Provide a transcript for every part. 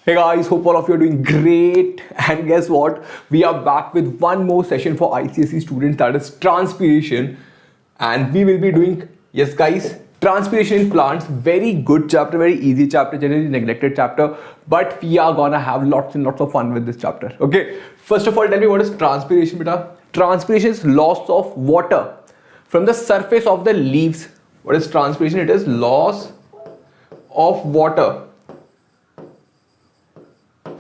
Hey guys, hope all of you are doing great. And guess what? We are back with one more session for ICSE students, that is transpiration. And we will be doing, yes guys, transpiration in plants. Very good chapter, very easy chapter, generally neglected chapter. But we are gonna have lots and lots of fun with this chapter. Okay, first of all, tell me what is transpiration, beta? Transpiration is loss of water from the surface of the leaves. What is transpiration? It is loss of water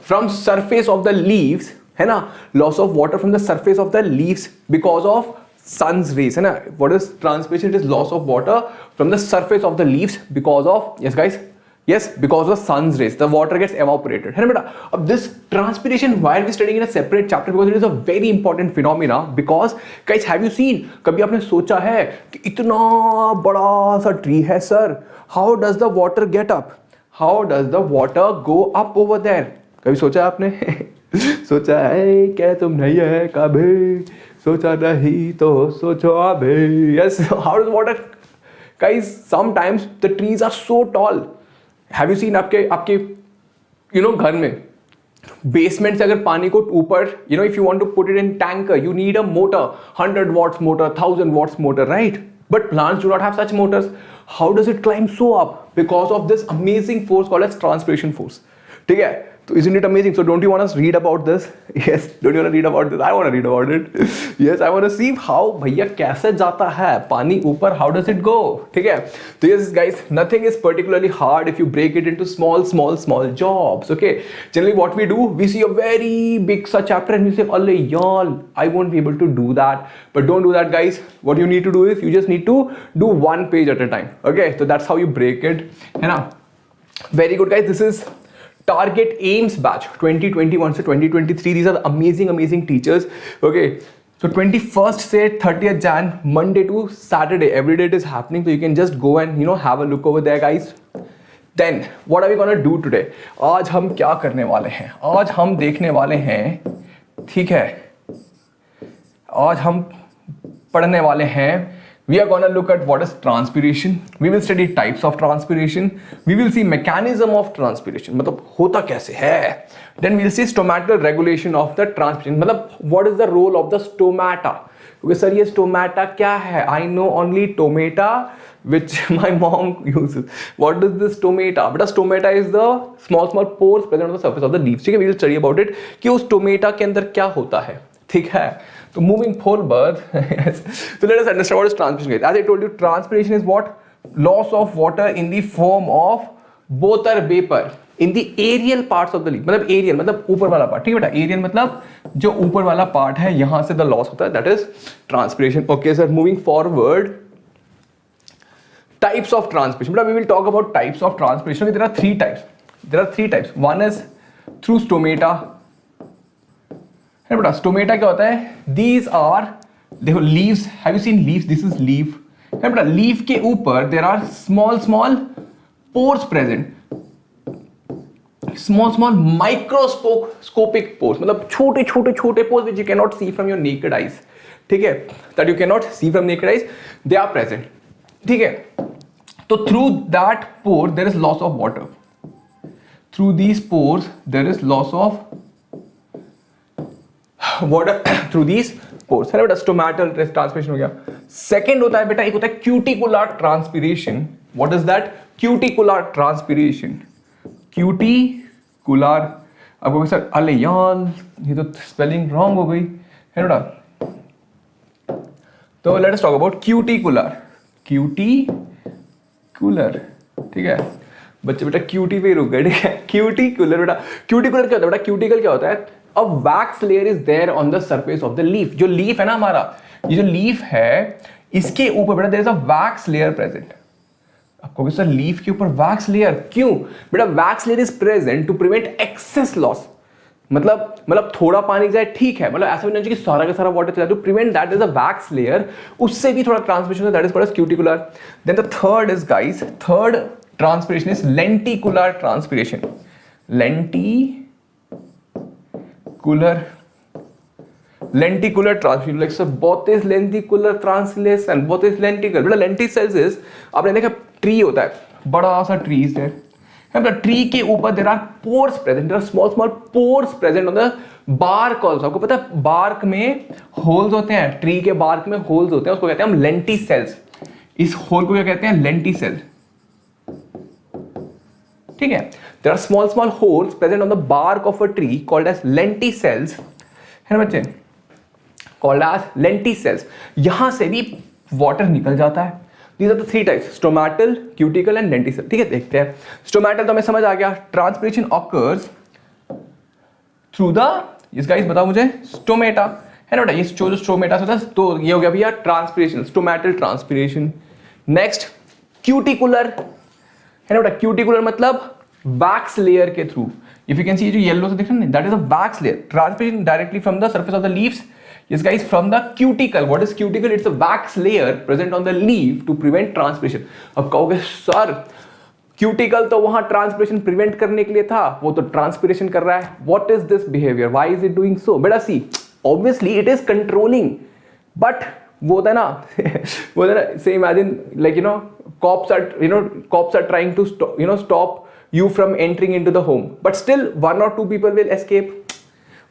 from surface of the leaves, है ना, loss of water from the surface of the leaves because of sun's rays, है ना. What is transpiration? It is loss of water from the surface of the leaves because of, yes guys, yes, because of sun's rays. The water gets evaporated, है ना बेटा. अब this transpiration, why are we studying in a separate chapter? Because it is a very important phenomena. Because guys, have you seen, कभी आपने सोचा है कि इतना बड़ा सा ट्री है sir, how does the water get up? How does the water go up over there? कभी सोचा आपने? सोचा है क्या तुम नहीं है कभी, सोचा नहीं तो सोचो अभी. Yes, how does water, guys, sometimes the trees are so tall. Have you seen आपके you know घर में बेसमेंट से अगर पानी को ऊपर, you know, if you want to put it in tanker, you need a motor, 100 watts motor, 1000 watts motor, right? But plants do not have such motors. How does it climb so up? Because of this amazing force called as transpiration force. ठीक है, तो isn't it amazing? So don't you want to read about this? Yes, don't you want to read about this? I want to read about it. Yes, I want to see how भैया कैसे जाता है पानी ऊपर, how does it go? ठीक है, तो yes guys, nothing is particularly hard if you break it into small jobs. Okay, generally what we do, we see a very big such chapter and we say, अरे यार, I won't be able to do that. But don't do that guys. What you need to do is you just need to do one page at a time. Okay, so that's how you break it, है ना. Very good guys, this is Target AIMS batch 2021 to 2023. These are the amazing teachers. Okay, so 21st से 30th Jan, Monday to Saturday, every day it is happening, so you can just go and you know have a look over there guys. Then what are we gonna do today? आज हम क्या करने वाले हैं? आज हम देखने वाले हैं, ठीक है, आज हम पढ़ने वाले हैं. We are gonna look at what is transpiration. We will study types of transpiration. We will see mechanism of transpiration. मतलब होता कैसे है. Then we will see stomatal regulation of the transpiration. मतलब what is the role of the stomata? Okay, sir, ये stomata क्या है? I know only stomata which my mom uses. What is this stomata? But stomata is the small pores present on the surface of the leaves. ठीक है, we will study about it कि उस stomata के अंदर क्या होता है. ठीक है, तो moving forward, yes. So let us understand what is transpiration. As I told you, transpiration is what? Loss of water in the form of water vapor in the aerial parts of the leaf. मतलब aerial मतलब ऊपर वाला part, ठीक है बेटा. aerial मतलब जो ऊपर वाला पार्ट है, यहाँ से the loss होता है, that is transpiration. Okay sir, moving forward, types of transpiration. But we will talk about types of transpiration. There are three types. One is through stomata. है बेटा, स्टोमेटा क्या होता है? These are, देखो leaves, have you seen leaves? This is leaf. है बेटा, leaf के ऊपर there are small pores present. Small microscopic pores, मतलब छोटे pores which you cannot see from your naked eyes. ठीक है, that you cannot see from naked eyes, they are present. ठीक है, तो through that pore there is loss of water. Through these pores there is loss of water through these pores, है ना बेटा. Stomatal transpiration हो गया. Second होता है बेटा, एक होता है cuticular transpiration. What is that? Cuticular transpiration. Cuticular, आपको सर अरे यार ये तो स्पेलिंग रॉन्ग हो गई, है ना बेटा. तो let us talk about cuticular. ठीक है बच्चे, बेटा क्यूटी पे रुक गए. ठीक है, क्यूटिकुलर बेटा. क्यूटिकुलर क्या होता है बेटा? क्यूटिकल क्या होता है? A wax layer is there on the surface of the leaf. जो leaf है ना हमारा, ये जो leaf है, इसके ऊपर बेटा there is a wax layer present. आपको सर leaf के ऊपर wax layer क्यों? बेटा wax layer is present to prevent excess loss. मतलब थोड़ा पानी जाए ठीक है, मतलब ऐसा नहीं चाहिए कि सारा का सारा वाटर चला. To prevent that is a wax layer, उससे भी थोड़ा ट्रांसमिशन है, that is called as cuticular. Then the third is guys, third transpiration is lenticular transpiration. lenticular transpiration, like sir what is lenticular translation, what is lenticle? बेटा lenticels is, आपने देखा tree होता है, बड़ा सा ट्री है है ना, ट्री के ऊपर there are pores present, there are small small pores present on the bark also. आपको पता है बार्क में होल्स होते हैं, ट्री के बार्क में होल्स होते हैं, उसको कहते हैं हम लेंटिसेल्स। इस होल को क्या कहते हैं? लेंटिसेल। ठीक है, there are small small holes present on the bark of a tree called as lenticels, है ना बच्चे, कॉल्ड एज लेंटिसेल्स। यहां से भी वाटर निकल जाता है। These are the three types, stomatal, cuticle and lenticel। ठीक है, देखते हैं। Stomatal तो हमें समझ आ गया, ट्रांसपिरेशन occurs through the, इस गाइस बताओ मुझे, स्टोमेटा, है ना बेटा, ये जो स्टोमेटा होता है, तो ये हो गया भैया transpiration, stomatal transpiration. Next cuticular, है ना बेटा, क्यूटिकुलर मतलब वैक्स लेयर के through. If you can see, जो येलो से दिख रहा है, that is a wax layer, transpiration directly from the surface of the leaves. Yes guys, from the cuticle. What is cuticle? It's a wax layer present on the leaf to prevent transpiration. अब कहोगे sir cuticle तो वहां transpiration prevent करने के लिए था, वो तो ट्रांसपिरेशन कर रहा है। What is this behavior? Why is it doing so? बेटा सी, obviously it is controlling, but वो होता है ना वो होता है ना, say imagine like you know cops are trying to stop you from entering into the home, but still one or two people will escape.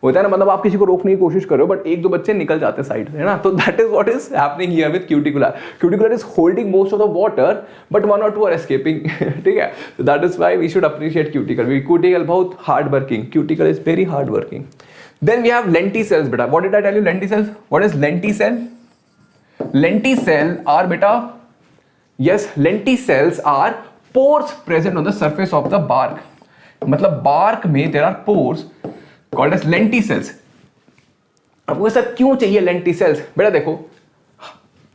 होता है ना, मतलब आप किसी को रोकने की कोशिश कर रहे हो बट एक दो बच्चे निकल जाते हैं साइड से, है ना, तो that is what is happening here with cuticular. Cuticular is holding most of the water but one और टू आर एस्केपिंग। ठीक है, तो that is why we should appreciate cuticle. Cuticle बहुत hard working, cuticle is very hard working. Then we have lenticels बेटा। What did I tell you? Lenticels. What is lenticel? Lenticel are बेटा, yes, lenticels are pores present on the surface of the bark. मतलब bark में there are pores called as lenticels। आपको sir क्यों चाहिए lenticels? बेटा देखो,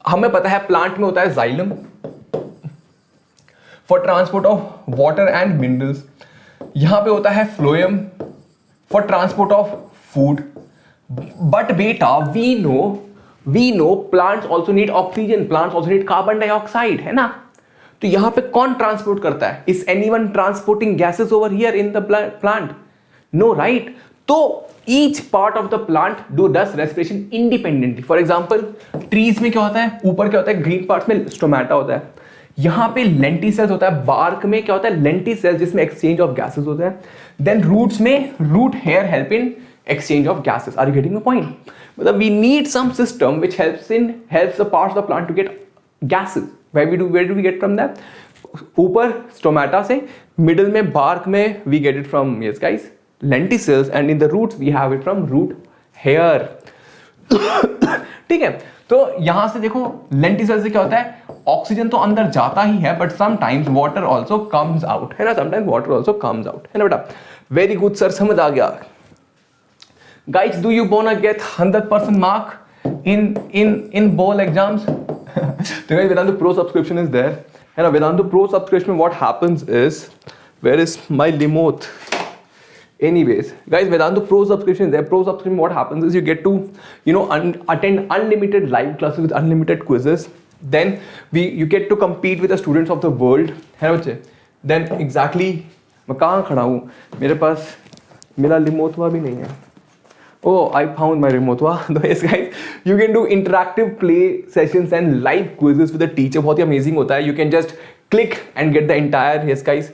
हमें पता है प्लांट में होता है xylem for transport of water and minerals, यहां पे होता है phloem for transport of food. But बेटा we know plants also need oxygen, plants also need carbon dioxide, है ना। तो यहां पे कौन ट्रांसपोर्ट करता है? Is anyone transporting gases over here in the plant? No, right. तो each part of the plant does respiration independently। For example trees में क्या होता है, ऊपर क्या होता है, ग्रीन पार्ट्स में स्टोमेटा होता है, यहां पे लेंटिसेल्स होता है, बार्क में क्या होता है, लेंटिसेल्स, जिसमें एक्सचेंज ऑफ गैसेस होते हैं। देन रूट्स में root hair help in exchange of gases. Are you getting the point? मतलब we need some system which helps the parts of the plant to get gases. Where do we get from that? ऊपर stomata से, middle में bark में we get it from, yes guys, lenticels, and in the roots we have it from root hair। ठीक है, तो यहां से देखो lenticels से क्या होता है, ऑक्सीजन तो अंदर जाता ही है but sometimes water also comes out, है ना, sometimes water also comes out, है ना बेटा। वेरी गुड सर, समझ आ गया। Guys, do you want to get 100% mark in bowl exams? तो guys, Vedantu Pro subscription is there, है ना। Vedantu Pro subscription, what happens is, where is my remote? Anyways, guys, Vedantu Pro subscription is there. Pro subscription, what happens is you get to, attend unlimited live classes with unlimited quizzes. Then you get to compete with the students of the world, है ना बच्चे। Then exactly, मैं कहाँ खड़ा हूँ, मेरे पास मेरा रिमोटवा भी नहीं है। Oh, I found my remote। So yes guys, you can do interactive play sessions and live quizzes with the teacher। बहुत ही amazing होता है। You can just click and get the entire, yes guys,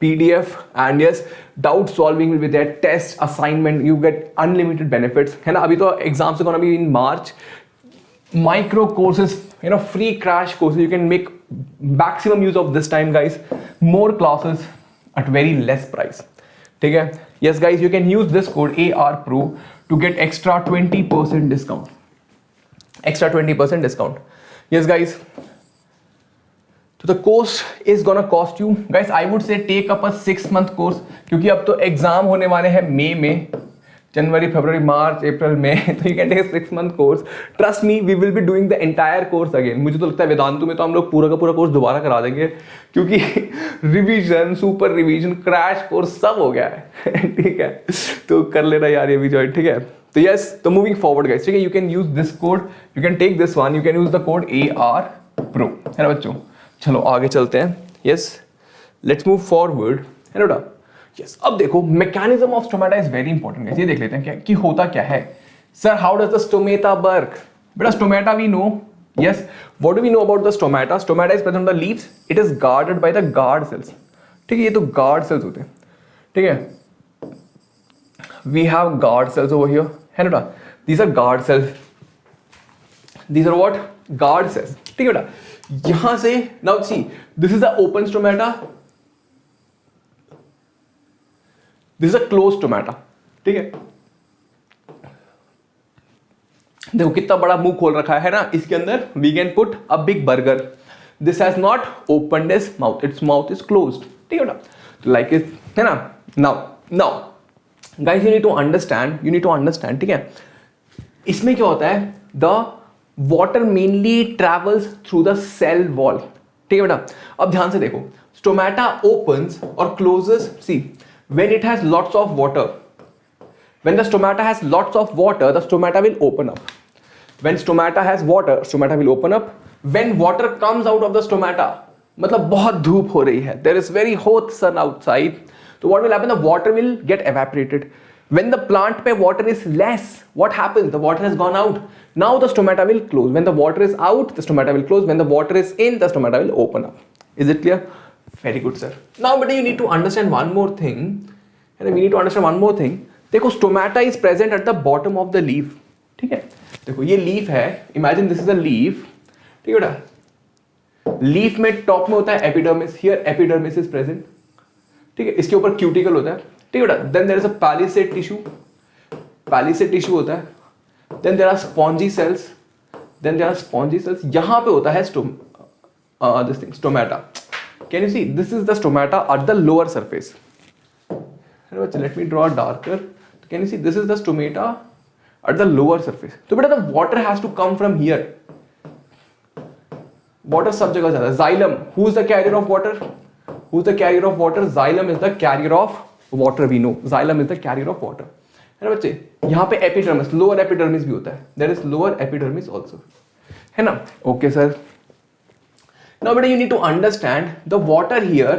PDF, and yes, doubt solving will be there, test, assignment, you get unlimited benefits, है ना। अभी तो exams are gonna be in March। Micro courses, free crash courses, you can make maximum use of this time guys। More classes at very less price, ठीक है। Yes guys, you can use this code ARPRO to get extra 20% discount, extra 20% discount। Yes guys, तो the course is gonna cost you guys, I would say take up a 6-month course, क्योंकि अब तो exam होने वाले हैं मई में, जनवरी, फरवरी, मार्च, अप्रैल में, तो you can take a 6-month course। Trust me, we will be doing the entire course again। मुझे तो लगता है वेदांतु में तो हम लोग पूरा का पूरा कोर्स दोबारा करा देंगे, क्योंकि revision, super revision, crash course सब हो गया है। ठीक है, तो कर लेना यार ये भी ज्वाइन, ठीक है। तो यस, तो मूविंग फॉरवर्ड गाइस, ठीक है, you can use this code, you can take this one, you can use the code ARPRO, है ना बच्चों। चलो आगे चलते हैं। यस, लेट्स मूव फॉरवर्ड, है ना बेटा। यस, अब देखो mechanism of stomata is very important guys. ये देख लेते हैं क्या कि होता क्या है। Sir, how does the stomata work? बेटा stomata we know, yes, what do we know about the stomata? Stomata is present on the leaves, it is guarded by the guard cells, ठीक है, ये तो गार्ड सेल्स होते हैं, ठीक है, we have guard cells over here, है ना, these are guard cells, these are what, guard cells, ठीक है बेटा। यहां से now see this is the open stomata, this is a close stomata, ठीक है, देखो कितना बड़ा मुंह खोल रखा है ना, इसके अंदर we can put a big burger, this has not opened its mouth is closed, ठीक है बेटा, तो लाइक इट, है ना। Now guys you need to understand, ठीक है, इसमें क्या होता है, the water mainly travels through the cell wall, ठीक है बेटा। अब ध्यान से देखो, स्टोमेटा ओपन्स और closes, see when it has lots of water, when the stomata has lots of water, the stomata will open up. When stomata has water, stomata will open up. When water comes out of the stomata, मतलब बहुत धूप हो रही है, there is very hot sun outside, so what will happen, the water will get evaporated. When the plant पे water is less, what happens, the water has gone out, now the stomata will close. When the water is out, the stomata will close. When the water is in, the stomata will open up. Is it clear? Very good sir. Now but you need to understand one more thing, and we need to understand one more thing. देखो stomata is present at the bottom of the leaf, ठीक है, देखो ये leaf है, imagine this is a leaf, ठीक है बेटा, leaf में टॉप में होता है epidermis, here epidermis is present, ठीक है, इसके ऊपर क्यूटिकल होता है, ठीक है बेटा, then there is a palisade tissue होता है, then there are spongy cells, यहां पे होता है this thing stomata, can you see this is the stomata at the lower surface, let me draw darker. Can you see this is the stomata at the lower surface? तो बेटा the water has to come from here. Water सब जगह जाता है. Xylem, who is the carrier of water? Xylem is the carrier of water. We know xylem is the carrier of water. है ना बच्चे? यहाँ पे epidermis, lower epidermis भी होता है. There is lower epidermis also. है ना? Okay sir. Now बेटा you need to understand the water here.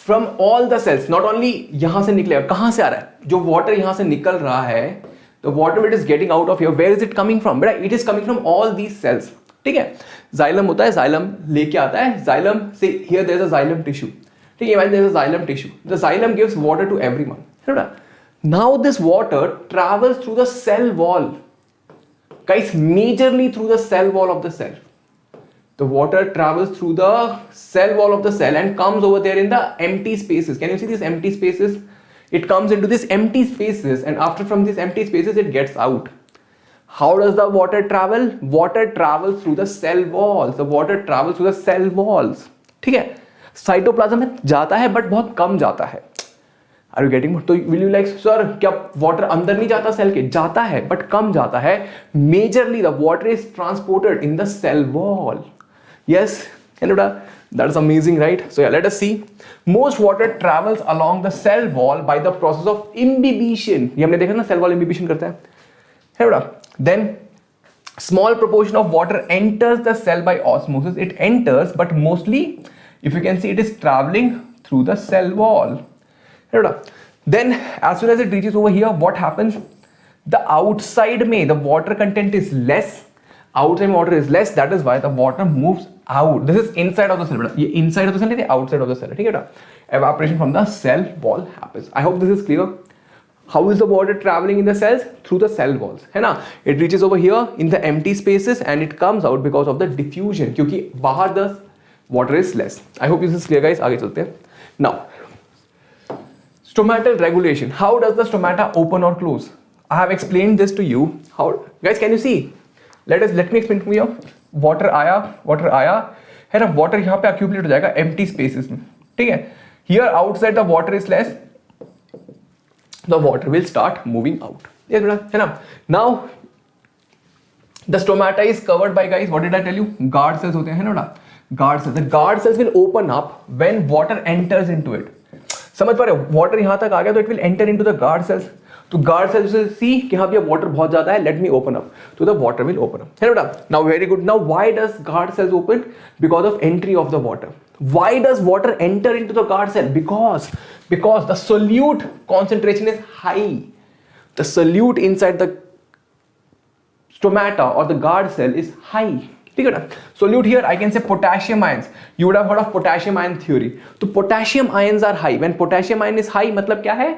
From all the cells, not only यहां से निकलेगा, कहां से आ रहा है, जो वाटर यहां से निकल रहा है, the water it is getting out of here, where is it coming from, बेटा it is coming from all these cells, ठीक है, जाइलम होता है, जाइलम लेके आता है, जाइलम से here there is a xylem tissue, ठीक है, imagine there is a xylem tissue, the xylem gives water to everyone, बेटा now this water travels through the cell wall, guys majorly through the cell wall of the cell. The water travels through the cell wall of the cell and comes over there in the empty spaces. Can you see these empty spaces? It comes into these empty spaces and after from these empty spaces it gets out. How does the water travel? Water travels through the cell walls. The water travels through the cell walls. ठीक है? Cytoplasm में जाता है but बहुत कम जाता है. Are you getting? तो will you like sir क्या water अंदर नहीं जाता सेल के? जाता है बट कम जाता है. Majorly the water is transported in the cell wall. Yes, Canada, that's amazing, right? So yeah, let us see. Most water travels along the cell wall by the process of imbibition. ये हमने देखा ना, cell wall imbibition करता है. Canada. Then small proportion of water enters the cell by osmosis. It enters, but mostly, if you can see, it is traveling through the cell wall. Canada. Then as soon as it reaches over here, what happens? The outside में the water content is less. Outside water is less, that is why the water moves out. This is inside of the cell. ये inside of the cell है, outside of the cell, ठीक है बेटा? Evaporation from the cell wall happens. I hope this is clear. How is the water traveling in the cells? Through the cell walls, है ना? It reaches over here in the empty spaces and it comes out because of the diffusion. क्योंकि बाहर the water is less. I hope this is clear, guys. आगे चलते हैं. Now, stomatal regulation. How does the stomata open or close? I have explained this to you. How, guys? Can you see? Let me explain to you. Water आया है ना, water यहाँ पे accumulate हो जाएगा empty spaces में, ठीक है, here outside the water is less, the water will start moving out. Yes, बेटा, है ना. Now the stomata is covered by, guys, what did I tell you? Guard cells होते हैं ना बेटा, guard cells. The guard cells will open up when water enters into it. समझ पा रहे हो, वाटर यहाँ तक आ गया तो it will enter into the guard cells. तो गार्ड सेल्स विल सी कि हाँ भैया वाटर बहुत ज्यादा है, लेट मी ओपन अप, तो the water will open up, है ना बेटा. Now very good. Now why does guard cells open? Because of entry of the water. Why does water enter into the guard cell? Because the solute concentration is high. The solute inside the stomata or the guard cell is high. ठीक है ना. Solute here, I can say potassium ions. You would have heard of potassium ion theory. तो potassium ions are high. When potassium ion is high, मतलब क्या है,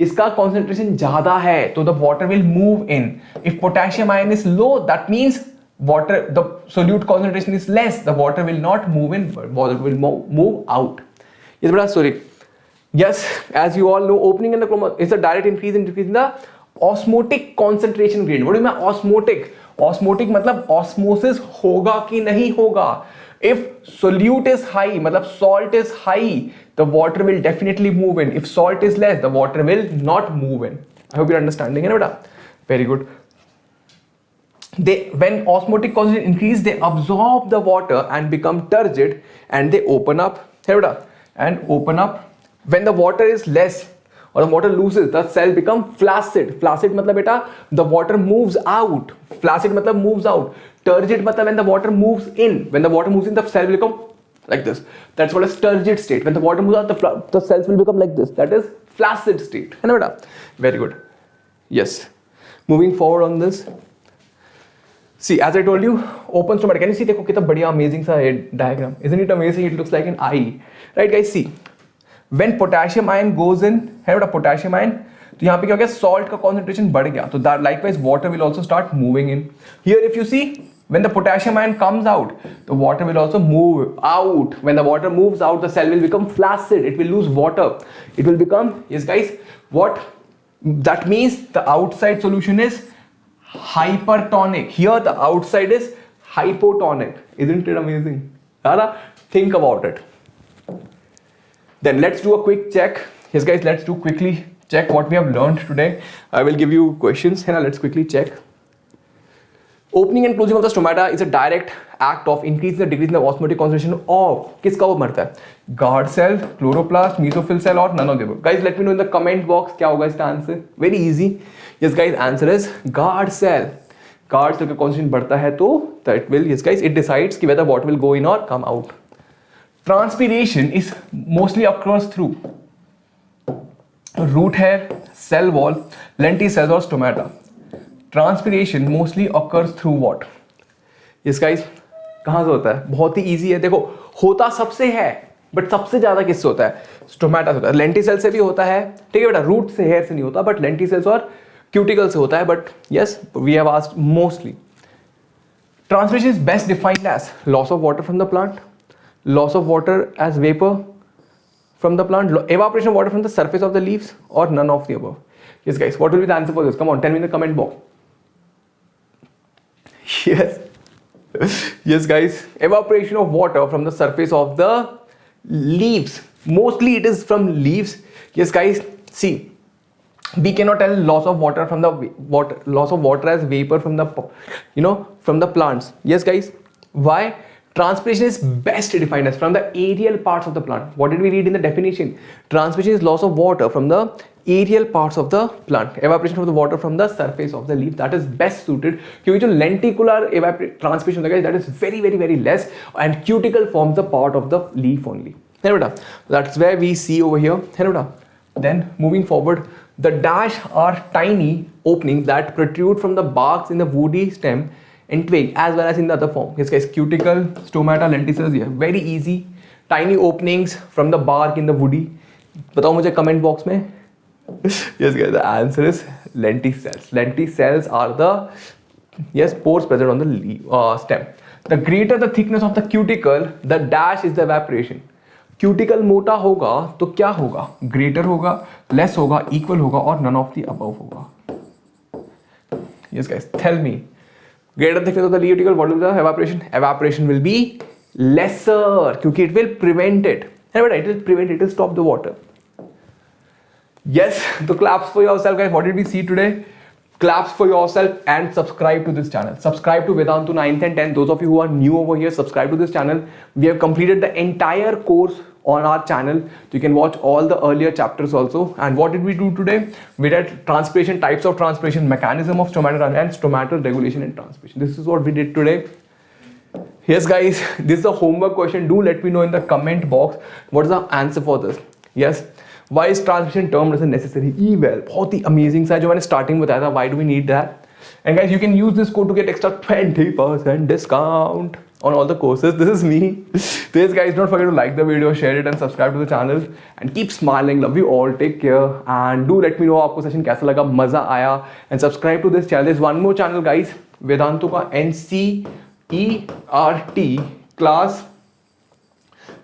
इसका concentration ज्यादा है, तो the water will move in. If potassium ion is low, that means water, the solute concentration is less, the water will not move in, water will move out. Yes, beta, sorry. Yes, as you all know, opening in the chroma is a direct increase in the osmotic concentration gradient. What do you mean osmotic? Osmotic मतलब osmosis होगा कि नहीं होगा. If solute is high, मतलब salt is high, the water will definitely move in. If salt is less, the water will not move in. I hope you're understanding it, beta. Very good. When osmotic concentration increase, they absorb the water and become turgid, and they open up, and open up. When the water is less, or the water loses, the cell become flaccid. Flaccid मतलब बेटा the water moves out. Flaccid मतलब moves out. Turgid मतलब when the water moves in. When the water moves in, the cell will become like this. That's called a turgid state. When the water moves out, the cells will become like this. That is flaccid state. है ना बेटा? Very good. Yes. Moving forward on this. See, as I told you, open stomata. Can you see? देखो कितना बढ़िया amazing सा diagram. Isn't it amazing? It looks like an eye. Right guys? See. When potassium ion goes in, है बेटा potassium ion, तो यहाँ पे क्या हो गया, salt का concentration बढ़ गया, तो likewise water will also start moving in. Here if you see, when the potassium ion comes out, the water will also move out. When the water moves out, the cell will become flaccid. It will lose water. It will become, yes guys, what? That means the outside solution is hypertonic. Here the outside is hypotonic. Isn't it amazing? Think about it. Then let's do a quick check. Yes guys, let's do quickly check what we have learned today. I will give you questions. Let's quickly check. Opening and closing of the stomata is a direct act of increasing the decreasing the osmotic concentration of किसका वो मरता है, guard cell, chloroplast, mesophyll cell or none of the above. Guys, let me know in the comment box क्या होगा इसका answer. Very easy. Yes guys, answer is guard cell. Guard cell का concentration बढ़ता है तो that will, yes guys, it decides कि whether water will go in or come out. Transpiration is mostly occurs through root hair, cell wall, lenticels or stomata. Transpiration mostly occurs through what? Yes guys, कहाँ से होता है? बहुत ही easy है. देखो होता सबसे है, but सबसे ज़्यादा किससे होता है? स्टोमेटा से होता है. लेंटिसेल से भी होता है, ठीक है बेटा. रूट से, हेयर से नहीं होता, but लेंटिसेल्स और क्यूटिकल से होता है. But yes, we have asked mostly. Transpiration is best defined as loss of water from the plant, loss of water as vapor from the plant, evaporation of water from the surface of the leaves, or none of the above. Yes guys, what will be the answer for this? Come on, tell me in the comment box. Yes. Yes guys, evaporation of water from the surface of the leaves. Mostly it is from leaves. Yes guys, see, we cannot tell loss of water from the loss of water as vapor from the, from the plants. Yes guys, why? Transpiration is best defined as from the aerial parts of the plant. What did we read in the definition? Transpiration is loss of water from the aerial parts of the plant. Evaporation of the water from the surface of the leaf. That is best suited. क्योंकि जो lenticular transpiration होता है, that is very very very less, and cuticle forms the part of the leaf only. है ना बेटा? That's where we see over here. है ना बेटा? Then moving forward, the dash are tiny openings that protrude from the barks in the woody stem and twig as well as in the other form. Yes guys, cuticle, stomata, lenticels, yeah, very easy. Tiny openings from the bark in the woody. बताओ मुझे comment box में. Yes guys, the answer is lenticels. Lenticels are the, yes, pores present on the leaf, stem. The greater the thickness of the cuticle, the dash is the evaporation. Cuticle मोटा होगा तो क्या होगा? Greater होगा, less होगा, equal होगा और none of the above होगा. Yes guys, tell me. Greater thickness of the cuticle, what will be the evaporation? Evaporation will be lesser क्योंकि it will prevent it. It will prevent, it will stop the water. Yes, so claps for yourself guys. What did we see today? Claps for yourself and subscribe to this channel. Subscribe to Vedantu 9th and 10th. Those of you who are new over here, subscribe to this channel. We have completed the entire course on our channel. You can watch all the earlier chapters also. And what did we do today? We did transpiration, types of transpiration, mechanism of stomata and stomatal regulation and transpiration. This is what we did today. Yes guys, this is a homework question. Do let me know in the comment box what is the answer for this. Yes. Why is transpiration termed as a necessary evil? बहुत ही amazing सा है जो मैंने starting में बताया था. Why do we need that? And guys, you can use this code to get extra 20% discount. on all the courses. This is me. This guys, don't forget to like the video, share it and subscribe to the channel and keep smiling. Love you all. Take care and do let me know आपको session कैसा लगा, मजा आया and subscribe to this channel. There's one more channel guys, Vedantu का NCERT class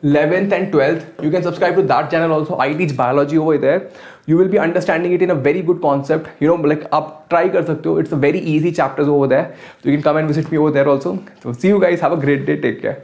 11th and 12th. You can subscribe to that channel also. I teach biology over there. You will be understanding it in a very good concept. You know, like आप try कर सकते हो. It's a very easy chapters over there. So you can come and visit me over there also. So see you guys. Have a great day. Take care.